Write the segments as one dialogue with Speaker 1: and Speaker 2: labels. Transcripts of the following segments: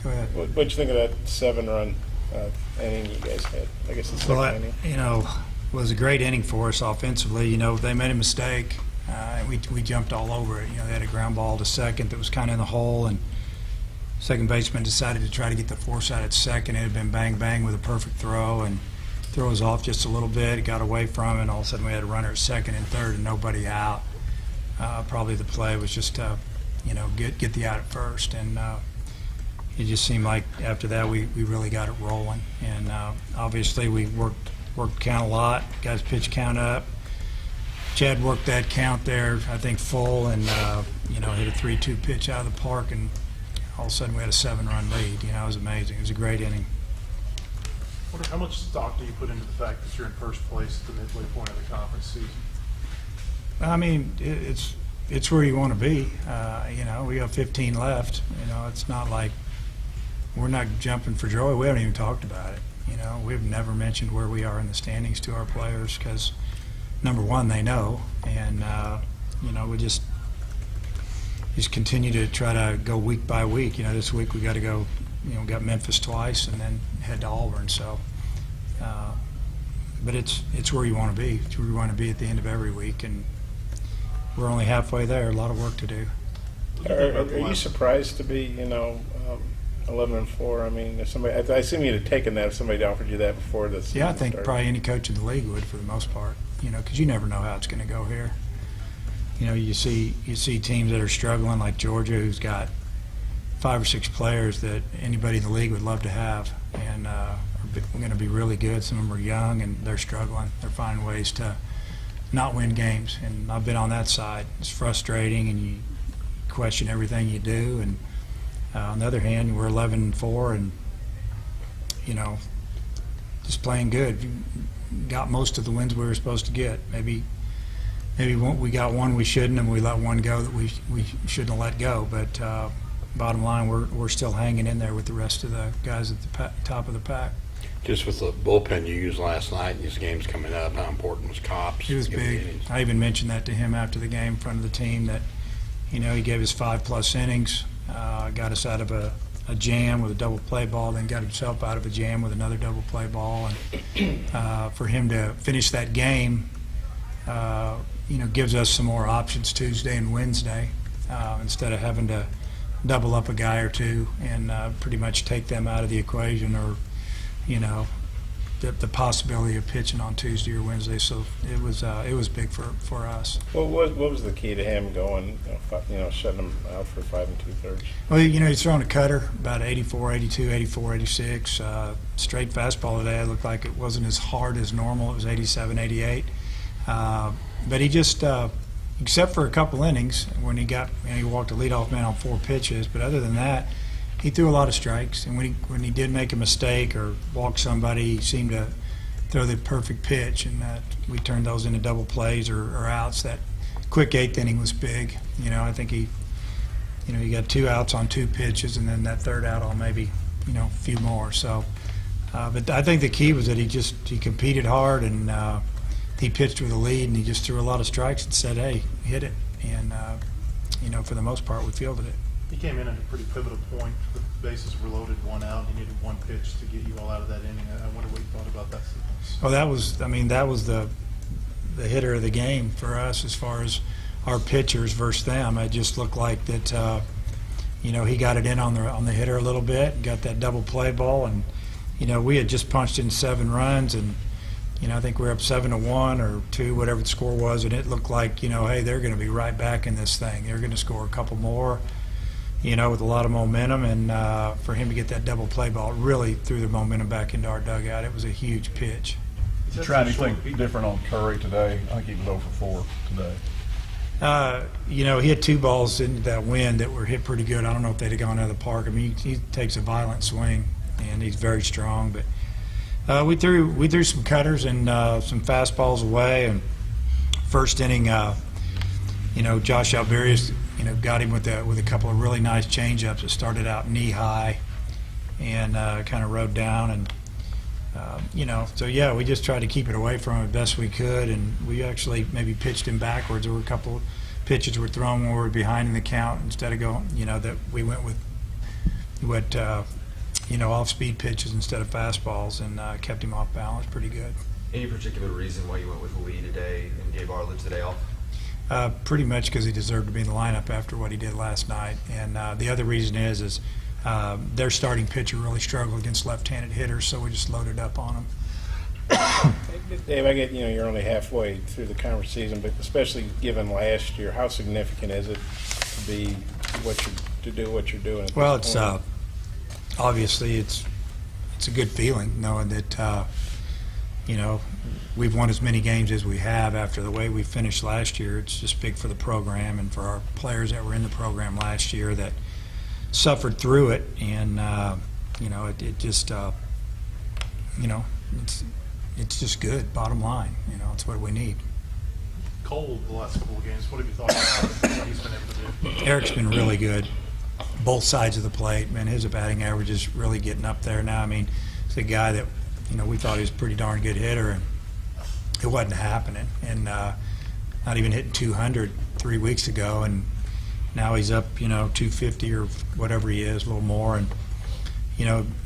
Speaker 1: Go ahead.
Speaker 2: What'd you think of that 7-run inning you guys had? I guess it's
Speaker 1: Well,
Speaker 2: second inning.
Speaker 1: it was a great inning for us offensively. They made a mistake. We jumped all over it. They had a ground ball to second that was kind of in the hole, and second baseman decided to try to get the force out at second. It had been bang bang with a perfect throw, and throw was off just a little bit. It got away from it, and all of a sudden we had a runner at second and third and nobody out. Probably the play was just to, get the out at first, and it just seemed like after that we really got it rolling. And obviously we worked count a lot, got his pitch count up. Chad worked that count there, I think, full, and hit a 3-2 pitch out of the park, and all of a sudden we had a 7-run lead. It was amazing. It was a great inning.
Speaker 3: Wonder how much stock do you put into the fact that you're in first place at the midway point of the conference season?
Speaker 1: I mean, it's where you want to be. We got 15 left. It's not like we're not jumping for joy. We haven't even talked about it. We've never mentioned where we are in the standings to our players because, number one, they know, and we just continue to try to go week by week. This week we got to go. We got Memphis twice and then head to Auburn. So, but it's where you want to be. It's where you want to be at the end of every week, and we're only halfway there. A lot of work to do.
Speaker 2: Are you surprised to be 11-4? I mean, if somebody, I assume you'd have taken that if somebody offered you that before the season
Speaker 1: Yeah, I think
Speaker 2: started.
Speaker 1: probably any coach in the league would for the most part. Because you never know how it's going to go here. You see teams that are struggling like Georgia, who's got 5 or 6 players that anybody in the league would love to have, and are going to be really good. Some of them are young and they're struggling. They're finding ways to not win games, and I've been on that side. It's frustrating, and you question everything you do. And on the other hand, we're 11-4, and just playing good. Got most of the wins we were supposed to get. Maybe we got one we shouldn't, and we let one go that we shouldn't have let go. But bottom line, we're still hanging in there with the rest of the guys at the top of the pack.
Speaker 4: Just with the bullpen you used last night, these games coming up, how important was Cops?
Speaker 1: He was big. I even mentioned that to him after the game in front of the team that, he gave us 5+ innings, got us out of a jam with a double play ball, then got himself out of a jam with another double play ball. And for him to finish that game, gives us some more options Tuesday and Wednesday instead of having to double up a guy or two and pretty much take them out of the equation, or the possibility of pitching on Tuesday or Wednesday. So it was big for us.
Speaker 2: Well, what was the key to him going, shutting him out for 5 2/3?
Speaker 1: Well, he's throwing a cutter about 84, 82, 84, 86. Straight fastball today. It looked like it wasn't as hard as normal. It was 87, 88. But he just, except for a couple innings when he walked a leadoff man on 4 pitches. But other than that, he threw a lot of strikes. And when he did make a mistake or walk somebody, he seemed to throw the perfect pitch, and we turned those into double plays or outs. That quick 8th inning was big. I think he got 2 outs on 2 pitches, and then that 3rd out on maybe a few more. So, but I think the key was that he competed hard, and he pitched with a lead, and he just threw a lot of strikes and said, "Hey, hit it." And for the most part, we fielded it.
Speaker 3: He came in at a pretty pivotal point. The bases were loaded, 1 out. He needed 1 pitch to get you all out of that inning. I wonder what you thought about that sequence.
Speaker 1: Well, that was the hitter of the game for us as far as our pitchers versus them. It just looked like that. He got it in on the hitter a little bit, got that double play ball, and we had just punched in 7 runs, and I think we were up 7-1 or 2, whatever the score was, and it looked like hey, they're going to be right back in this thing. They're going to score a couple more. With a lot of momentum, and for him to get that double play ball really threw the momentum back into our dugout. It was a huge pitch.
Speaker 5: Did you try anything different on Curry today? I think he was 0 for 4 today.
Speaker 1: He had 2 balls into that wind that were hit pretty good. I don't know if they'd have gone out of the park. I mean, he takes a violent swing, and he's very strong. But we threw some cutters and some fastballs away. And first inning, Josh Alberius, got him with a couple of really nice changeups that started out knee high and kind of rode down, and so yeah, we just tried to keep it away from him as best we could, and we actually maybe pitched him backwards. There were a couple of pitches were thrown when we were behind in the count instead of going, that we went with went, off-speed pitches instead of fastballs, and kept him off balance pretty good.
Speaker 6: Any particular reason why you went with Lee today and gave Arledge the day off?
Speaker 1: Pretty much because he deserved to be in the lineup after what he did last night. And the other reason is their starting pitcher really struggled against left-handed hitters, so we just loaded up on him.
Speaker 2: Dave, I get, you're only halfway through the conference season, but especially given last year, how significant is it to do what you're doing? At
Speaker 1: Well,
Speaker 2: this
Speaker 1: it's
Speaker 2: point?
Speaker 1: obviously it's a good feeling knowing that we've won as many games as we have after the way we finished last year. It's just big for the program and for our players that were in the program last year that suffered through it, and it just it's just good. Bottom line, it's what we need.
Speaker 3: Cole, the last couple of games, what have you thought about what he's been able to do?
Speaker 1: Eric's been really good, both sides of the plate. Man, his batting average is really getting up there now. I mean, it's a guy that we thought he was a pretty darn good hitter, and it wasn't happening. And not even hitting 200 3 weeks ago, and now he's up, 250 or whatever he is, a little more. And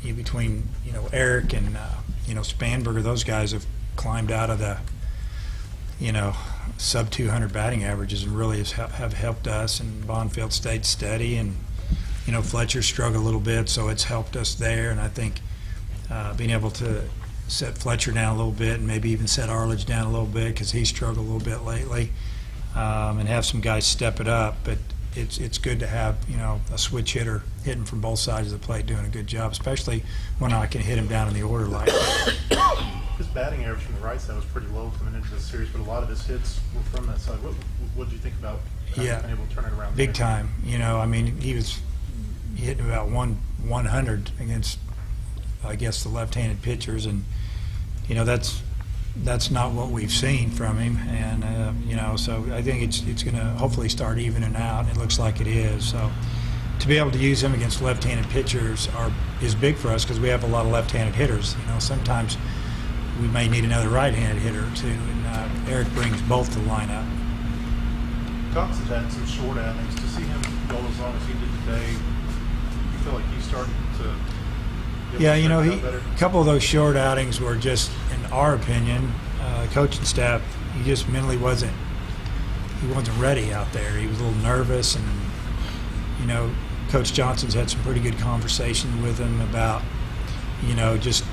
Speaker 1: between Eric and Spanberger, those guys have climbed out of the sub 200 batting averages and really have helped us. And Bonfield stayed steady, and Fletcher struggled a little bit, so it's helped us there. And I think being able to set Fletcher down a little bit and maybe even set Arledge down a little bit because he struggled a little bit lately, and have some guys step it up. But it's good to have a switch hitter hitting from both sides of the plate doing a good job, especially when I can hit him down in the order like that.
Speaker 3: His batting average from the right side was pretty low coming into the series, but a lot of his hits were from that side. What did you think about being able to turn it around?
Speaker 1: Big
Speaker 3: there?
Speaker 1: time. He was hitting about 100 against, I guess, the left-handed pitchers, and that's not what we've seen from him. And so I think it's going to hopefully start evening out, and it looks like it is. So to be able to use him against left-handed pitchers is big for us because we have a lot of left-handed hitters. Sometimes we may need another right-handed hitter or two, and Eric brings both to the lineup.
Speaker 3: Thompson's had some short outings. To see him go as long as he did today, you feel like he's starting to
Speaker 1: Yeah,
Speaker 3: better?
Speaker 1: a couple of those short outings were just, in our opinion, coaching staff, he just mentally wasn't ready out there. He was a little nervous, and Coach Johnson's had some pretty good conversations with him about just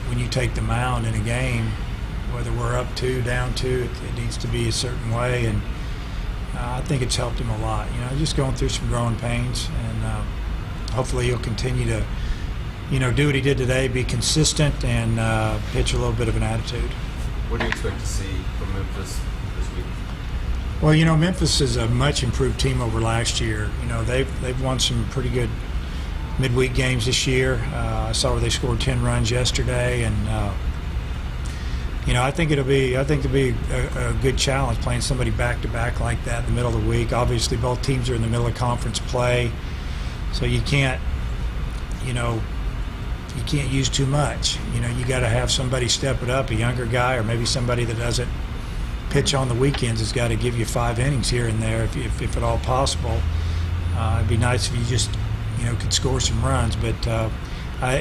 Speaker 1: when you take the mound in a game, whether we're up 2, down 2, it needs to be a certain way, and I think it's helped him a lot. Just going through some growing pains, and hopefully he'll continue to do what he did today, be consistent, and pitch a little bit of an attitude.
Speaker 6: What do you expect to see from Memphis this week?
Speaker 1: Well, Memphis is a much improved team over last year. They've won some pretty good midweek games this year. I saw where they scored 10 runs yesterday, and I think it'll be a good challenge playing somebody back to back like that in the middle of the week. Obviously, both teams are in the middle of conference play, so you can't use too much. You got to have somebody step it up, a younger guy, or maybe somebody that doesn't pitch on the weekends has got to give you 5 innings here and there if at all possible. It'd be nice if you just could score some runs, but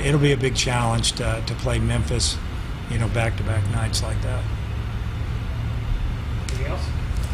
Speaker 1: it'll be a big challenge to play Memphis back-to-back nights like that.
Speaker 3: Anything else?